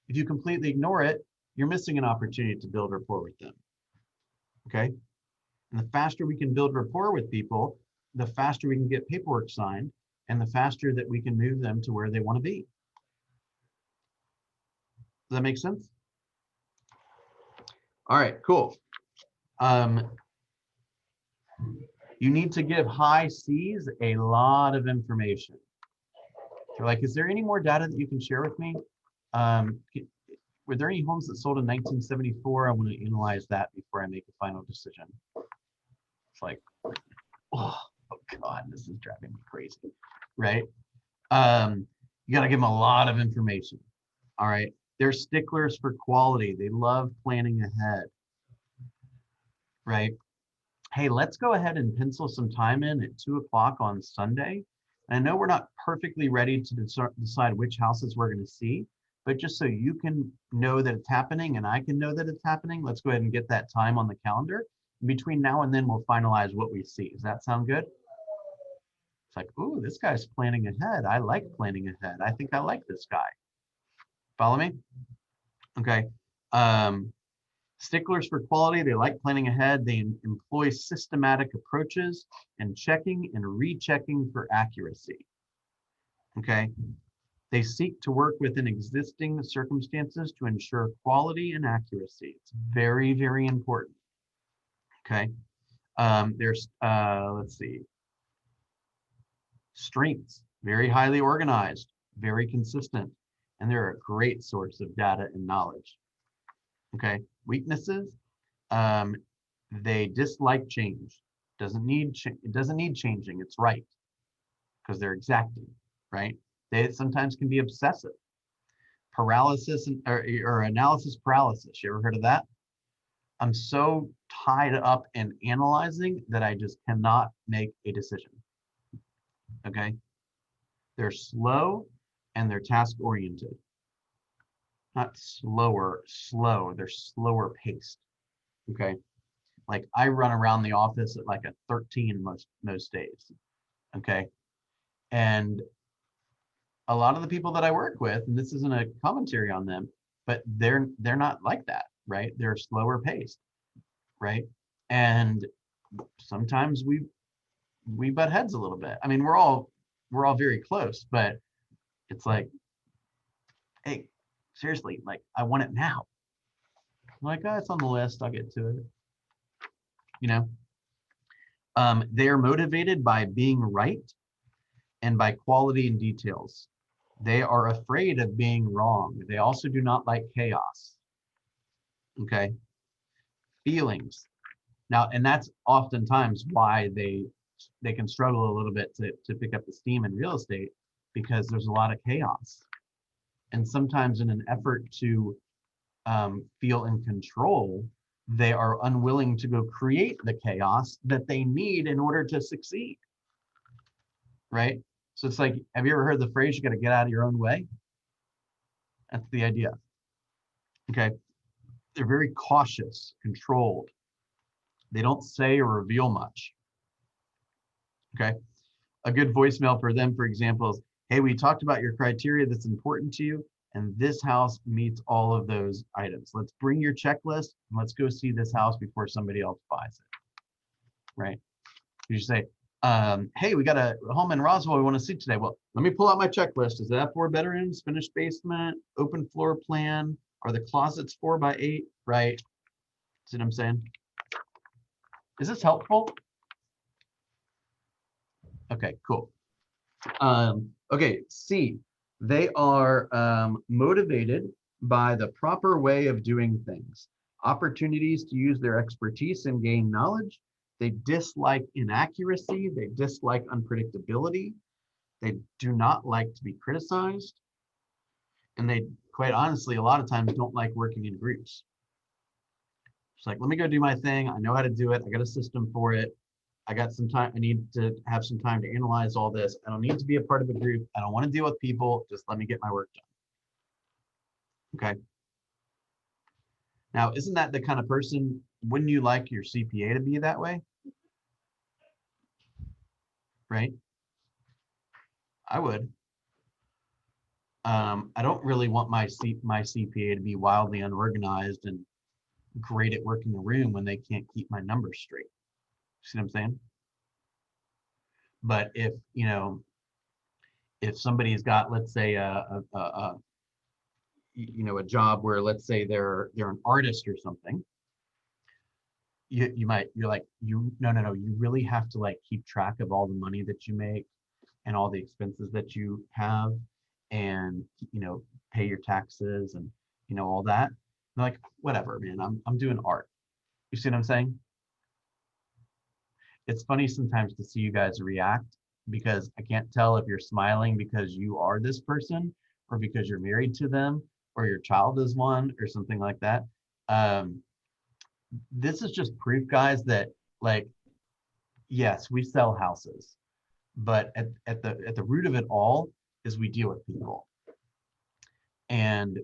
If you completely ignore it, you're missing an opportunity to build rapport with them. Okay? And the faster we can build rapport with people, the faster we can get paperwork signed, and the faster that we can move them to where they want to be. Does that make sense? All right, cool. You need to give high Cs a lot of information. They're like, is there any more data that you can share with me? Were there any homes that sold in 1974? I want to analyze that before I make a final decision. It's like, oh God, this is driving me crazy, right? You got to give them a lot of information. All right. They're sticklers for quality. They love planning ahead, right? Hey, let's go ahead and pencil some time in at 2 o'clock on Sunday. And I know we're not perfectly ready to decide which houses we're going to see, but just so you can know that it's happening and I can know that it's happening, let's go ahead and get that time on the calendar. Between now and then, we'll finalize what we see. Does that sound good? It's like, ooh, this guy's planning ahead. I like planning ahead. I think I like this guy. Follow me? Okay. Sticklers for quality, they like planning ahead. They employ systematic approaches and checking and rechecking for accuracy. Okay. They seek to work within existing circumstances to ensure quality and accuracy. It's very, very important. Okay. Let's see. Strengths, very highly organized, very consistent, and they're a great source of data and knowledge. Okay. Weaknesses, they dislike change. It doesn't need changing. It's right because they're exacting, right? They sometimes can be obsessive. Paralysis or analysis paralysis. You ever heard of that? I'm so tied up in analyzing that I just cannot make a decision. Okay. They're slow and they're task oriented. Not slow. They're slower paced. Okay. Like I run around the office at like a 13 most days. Okay. And a lot of the people that I work with, and this isn't a commentary on them, but they're not like that, right? They're slower paced, right? And sometimes we butt heads a little bit. I mean, we're all very close, but it's like, hey, seriously, like I want it now. I'm like, oh, it's on the list. I'll get to it. You know, they are motivated by being right and by quality and details. They are afraid of being wrong. They also do not like chaos. Okay. Feelings. Now, and that's oftentimes why they can struggle a little bit to pick up the steam in real estate, because there's a lot of chaos. And sometimes in an effort to feel in control, they are unwilling to go create the chaos that they need in order to succeed. Right? So it's like, have you ever heard the phrase, you got to get out of your own way? That's the idea. Okay. They're very cautious, controlled. They don't say or reveal much. Okay. A good voicemail for them, for example, is, hey, we talked about your criteria that's important to you, and this house meets all of those items. Let's bring your checklist and let's go see this house before somebody else buys it. Right? You say, hey, we got a home in Roswell we want to see today. Well, let me pull out my checklist. Is that 4 bedrooms, finished basement, open floor plan? Are the closets 4x8? Right? See what I'm saying? Is this helpful? Okay, cool. Okay, C, they are motivated by the proper way of doing things, opportunities to use their expertise and gain knowledge. They dislike inaccuracy. They dislike unpredictability. They do not like to be criticized. And they, quite honestly, a lot of times don't like working in groups. It's like, let me go do my thing. I know how to do it. I got a system for it. I got some time. I need to have some time to analyze all this. I don't need to be a part of a group. I don't want to deal with people. Just let me get my work done. Okay. Now, isn't that the kind of person, wouldn't you like your CPA to be that way? right? I would. I don't really want my CPA to be wildly unorganized and great at working the room when they can't keep my numbers straight. See what I'm saying? But if, you know, if somebody's got, let's say, you know, a job where, let's say, they're an artist or something, you're like, no, you really have to like keep track of all the money that you make and all the expenses that you have, and, you know, pay your taxes and, you know, all that. They're like, whatever, man, I'm doing art. You see what I'm saying? It's funny sometimes to see you guys react, because I can't tell if you're smiling because you are this person, or because you're married to them, or your child is one, or something like that. Um, this is just proof, guys, that, like, yes, we sell houses, but at the root of it all is we deal with people. And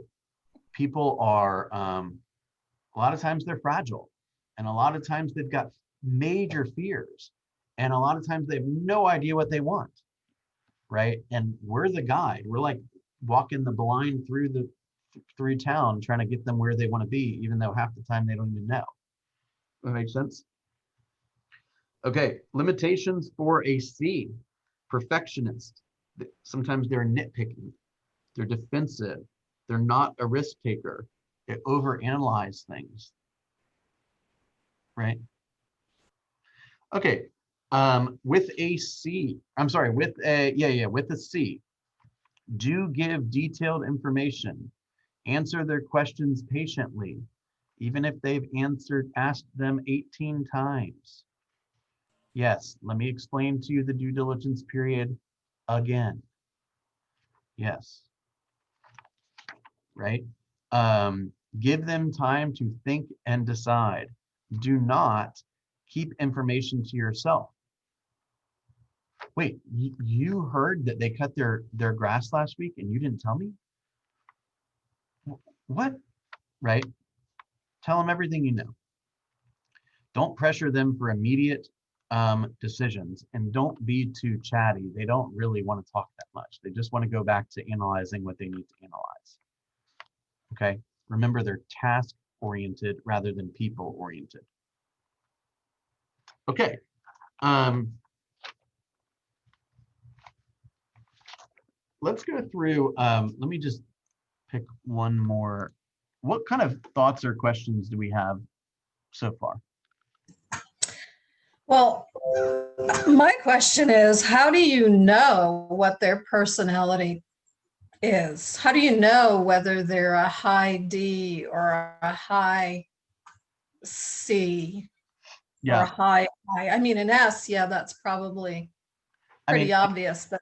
people are, a lot of times they're fragile, and a lot of times they've got major fears, and a lot of times they have no idea what they want, right? And we're the guide. We're like walking the blind through town, trying to get them where they want to be, even though half the time they don't even know. That makes sense? Okay, limitations for a C. Perfectionist. Sometimes they're nitpicking, they're defensive, they're not a risk taker, they overanalyze things, right? Okay, with a C, I'm sorry, with a C, do give detailed information, answer their questions patiently, even if they've asked them 18 times. Yes, let me explain to you the due diligence period again. Yes, right? Give them time to think and decide. Do not keep information to yourself. Wait, you heard that they cut their grass last week and you didn't tell me? What? Right? Tell them everything you know. Don't pressure them for immediate decisions, and don't be too chatty. They don't really want to talk that much. They just want to go back to analyzing what they need to analyze. Okay? Remember, they're task oriented rather than people oriented. Okay. Let's go through, let me just pick one more. What kind of thoughts or questions do we have so far? Well, my question is, how do you know what their personality is? How do you know whether they're a high D or a high C or a Yeah, high I? I mean, an S, yeah, that's probably I pretty mean, obvious, but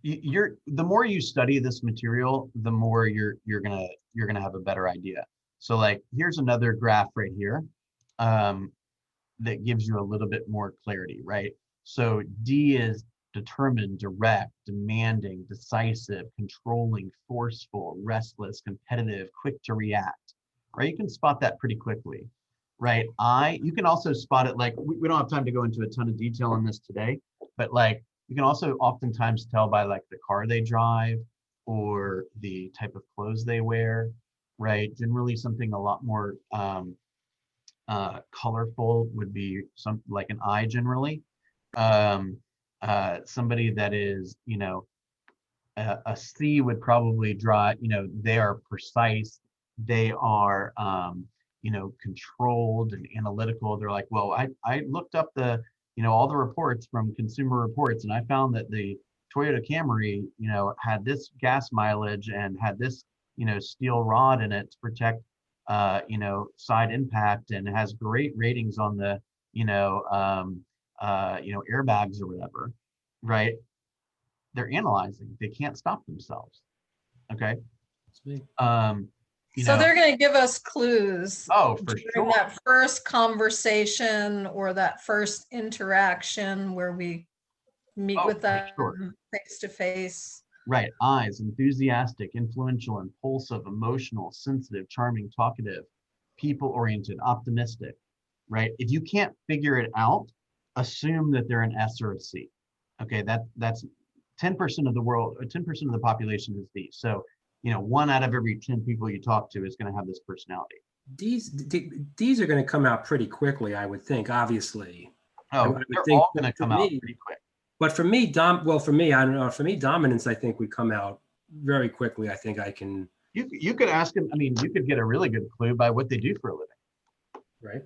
the more you study this material, the more you're gonna have a better idea. So like, here's another graph right here, that gives you a little bit more clarity, right? So D is determined, direct, demanding, decisive, controlling, forceful, restless, competitive, quick to react, right? You can spot that pretty quickly, right? You can also spot it, like, we don't have time to go into a ton of detail on this today, but like, you can also oftentimes tell by like the car they drive or the type of clothes they wear, right? Generally something a lot more colorful would be like an I generally. Somebody that is, you know, a C would probably draw, you know, they are precise, they are, you know, controlled and analytical. They're like, well, I looked up the, you know, all the reports from Consumer Reports, and I found that the Toyota Camry, you know, had this gas mileage and had this, you know, steel rod in it to protect, you know, side impact, and has great ratings on the, you know, airbags or whatever, right? They're analyzing. They can't stop themselves. Okay. You so know, they're going to give us clues oh, for during sure. that first conversation or that first interaction where we meet Oh, with for them sure. face to face. Right. Eyes, enthusiastic, influential, impulsive, emotional, sensitive, charming, talkative, people oriented, optimistic, right? If you can't figure it out, assume that they're an S or a C. Okay, that's 10% of the world, or 10% of the population is D. So, you know, 1 out of every 10 people you talk to is going to have this personality. These are going to come out pretty quickly, I would think, obviously. I Oh, would they're think all going to for come out me, pretty quick. but for me, well, for me, I don't know. For me, dominance, I think would come out very quickly. I think I can, You could ask them. I mean, you could get a really good clue by what they do for a living, right?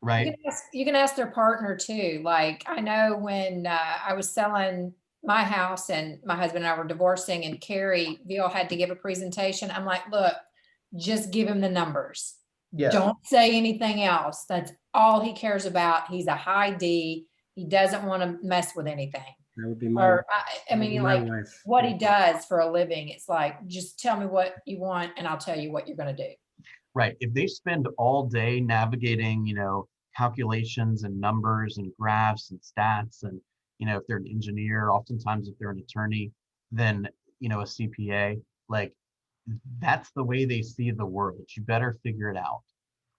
right? You can ask their partner too. Like I know when I was selling my house and my husband and I were divorcing and Carrie Veal had to give a presentation. I'm like, look, just give him the numbers. Yeah. Don't say anything else. That's all he cares about. He's a high D. He doesn't want to mess with anything. That would be my. Or I that would be mean, my like wife. what he does for a living. It's like, just tell me what you want and I'll tell you what you're going to do. Right. If they spend all day navigating, you know, calculations and numbers and graphs and stats, and, you know, if they're an engineer, oftentimes if they're an attorney, then, you know, a CPA, like that's the way they see the world. You better figure it out,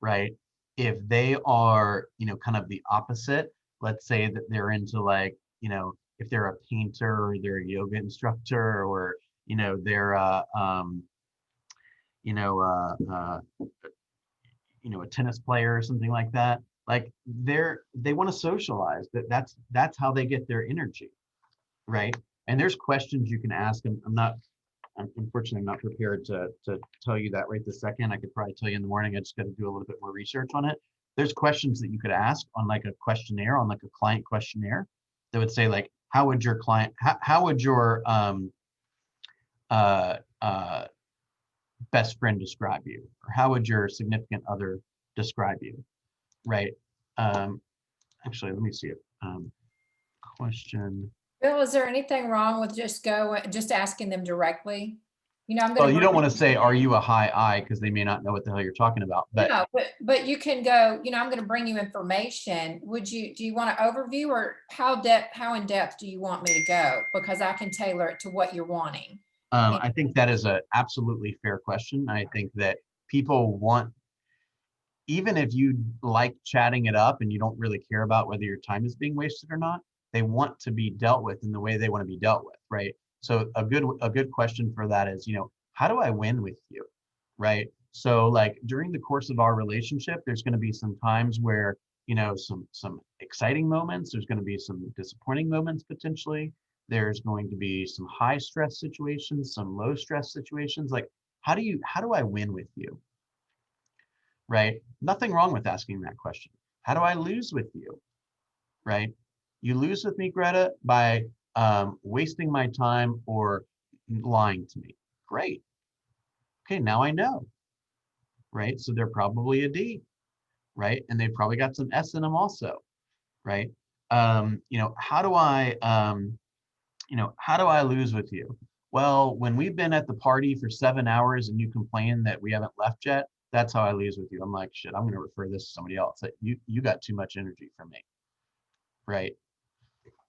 right? If they are, you know, kind of the opposite, let's say that they're into like, you know, if they're a painter or they're a yoga instructor, or, you know, they're you know, you know, a tennis player or something like that, like they want to socialize. That's how they get their energy, right? And there's questions you can ask them. Unfortunately, I'm not prepared to tell you that right this second. I could probably tell you in the morning. I just got to do a little bit more research on it. There's questions that you could ask on like a questionnaire, on like a client questionnaire, that would say like, how would your client, how would your uh, uh, best friend describe you, or how would your significant other describe you, right? Actually, let me see it. Question. Bill, is there anything wrong with just asking them directly? You know, I'm Well, gonna you don't bring want to say, are you a high I? Because they may not know what the hell you're talking about. But no, but you can go, you know, I'm gonna bring you information. Do you want an overview, or how in depth do you want me to go? Because I can tailor it to what you're wanting. I think that is a absolutely fair question. I think that people want, even if you like chatting it up and you don't really care about whether your time is being wasted or not, they want to be dealt with in the way they want to be dealt with, right? So a good question for that is, you know, how do I win with you, right? So like during the course of our relationship, there's going to be some times where, you know, some exciting moments, there's going to be some disappointing moments potentially. There's going to be some high stress situations, some low stress situations. Like how do I win with you? Right? Nothing wrong with asking that question. How do I lose with you? Right? You lose with me, Greta, by wasting my time or lying to me. Great. Okay, now I know. Right? So they're probably a D, right? And they've probably got some S in them also, right? You know, how do I lose with you? Well, when we've been at the party for 7 hours and you complain that we haven't left yet, that's how I lose with you. I'm like, shit, I'm going to refer this to somebody else. Like, you got too much energy for me, right?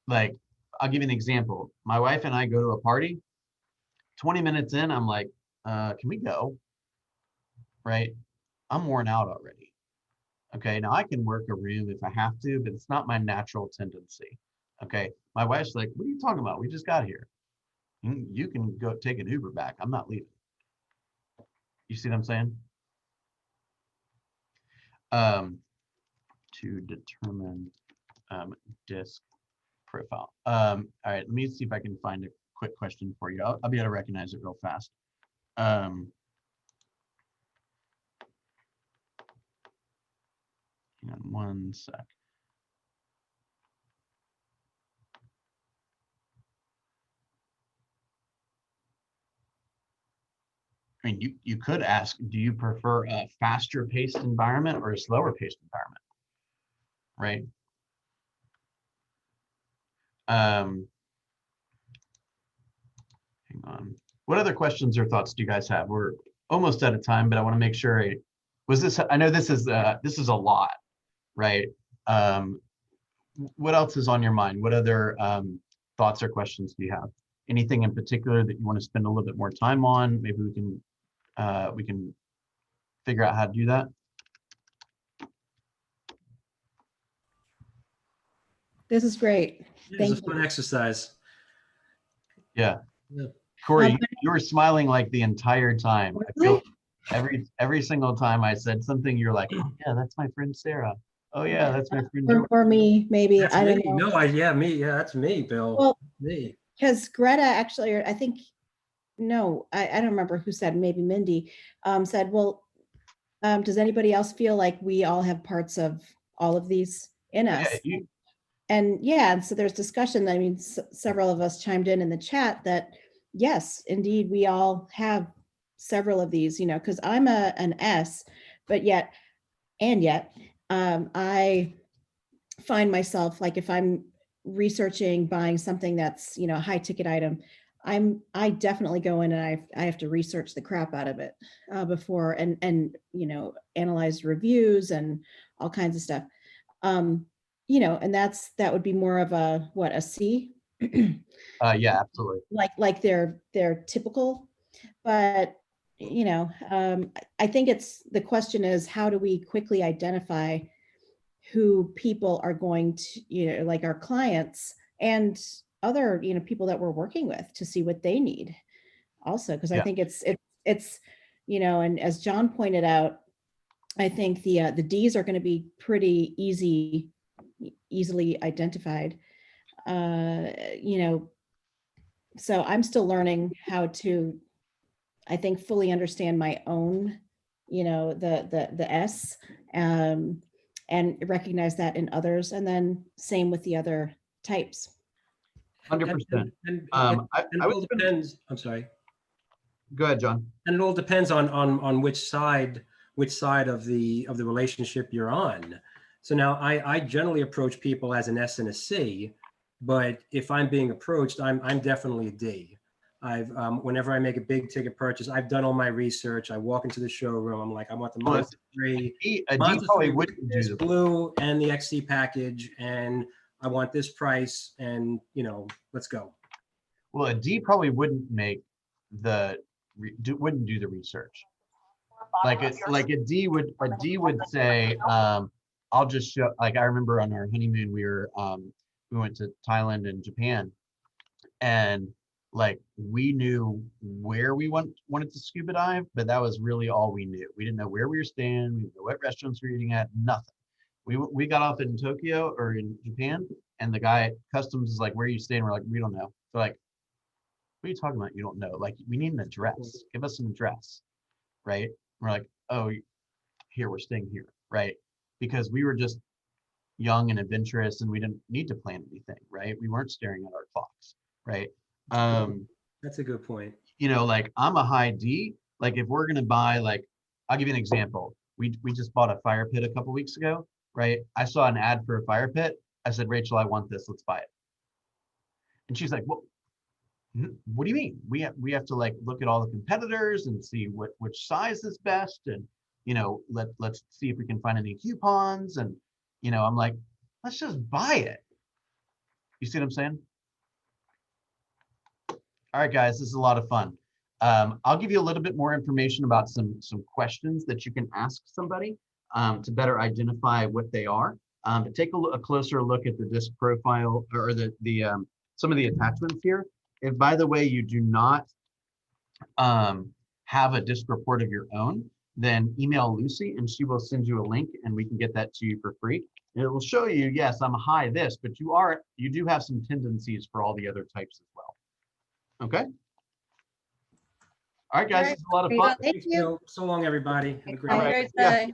Like, I'll give you an example. My wife and I go to a party. 20 minutes in, I'm like, can we go? Right? I'm worn out already. Okay, now I can work a room if I have to, but it's not my natural tendency. Okay, my wife's like, what are you talking about? We just got here. You can go take an Uber back. I'm not leaving. You see what I'm saying? To determine disk profile. All right, let me see if I can find a quick question for you. I'll be able to recognize it real fast. Hang on one sec. I mean, you could ask, do you prefer a faster paced environment or a slower paced environment? Right? Hang on. What other questions or thoughts do you guys have? We're almost out of time, but I want to make sure. I know this is a lot, right? What else is on your mind? What other thoughts or questions do you have? Anything in particular that you want to spend a little bit more time on? Maybe we can figure out how to do that. This is great. It's Thank a fun exercise. Yeah. Yeah. Corey, Um, you were smiling like the entire time. I Really? feel every single time I said something, you're like, oh yeah, that's my friend Sarah. Oh yeah, that's my friend George. Or me, maybe, That's I me. don't know. No, yeah, me. Yeah, that's me, Bill. Well, Me. because Greta actually, or I think, no, I don't remember who said, maybe Mindy, said, well, does anybody else feel like we all have parts of all of these in us? Yeah, And yeah, and so there's discussion. I mean, several of us chimed in the chat that yes, indeed, we all have several of these, because I'm an S, but yet, I find myself like if I'm researching buying something that's, a high ticket item, I definitely go in and I have to research the crap out of it before and analyze reviews and all kinds of stuff. And that would be more of a C. yeah, absolutely. Like they're typical, but I think the question is, how do we quickly identify who people are going to, like our clients and other, people that we're working with, to see what they need also. Because I Yeah. think it's, and as John pointed out, I think the Ds are going to be pretty easily identified. So I'm still learning how to, I think, fully understand my own, the S, and recognize that in others, and then same with the other types. 100%. And I it all was depends. I'm sorry. Go ahead, John. And it all depends on which side of the relationship you're on. So now I generally approach people as an S and a C, but if I'm being approached, I'm definitely a D. I've whenever I make a big ticket purchase, I've done all my research. I walk into the showroom. I'm like, I want the Well, Monster 3, A D Monster probably 3 wouldn't do this the blue and the XC package, and I want this price, and let's go. Well, a D probably wouldn't make wouldn't do the research. Like a D would say, I'll just show. Like I remember on our honeymoon, we went to Thailand and Japan, and like we knew where we wanted to scuba dive, but that was really all we knew. We didn't know where we were staying, we didn't know what restaurants we were eating at, nothing. We got off in Tokyo or in Japan, and the guy at customs is like, "Where are you staying?" We're like, "We don't know." They're like, "What are you talking about? You don't know? Like, we need an address. Give us an address." Right? We're like, "Oh, here, we're staying here." Right? Because we were just young and adventurous, and we didn't need to plan anything. Right? We weren't staring at our clocks. Right? That's a good point. Like I'm a high D. Like if we're gonna buy, like, I'll give you an example. We just bought a fire pit a couple weeks ago. Right? I saw an ad for a fire pit. I said, "Rachel, I want this. Let's buy it." And she's like, "Well, what do you mean? We have to like look at all the competitors and see which size is best, and let's see if we can find any coupons." And I'm like, "Let's just buy it." You see what I'm saying? All right, guys, this is a lot of fun. I'll give you a little bit more information about some questions that you can ask somebody to better identify what they are. But take a closer look at the DISC profile, or the some of the attachments here. If, by the way, you do not have a DISC report of your own, then email Lucy and she will send you a link and we can get that to you for free. And it will show you, yes, I'm high this, but you do have some tendencies for all the other types as well. Okay. All right, guys, All right. it's a lot of fun. Thank you. So long, everybody. Have a great Have a All day. right. great Yeah. day.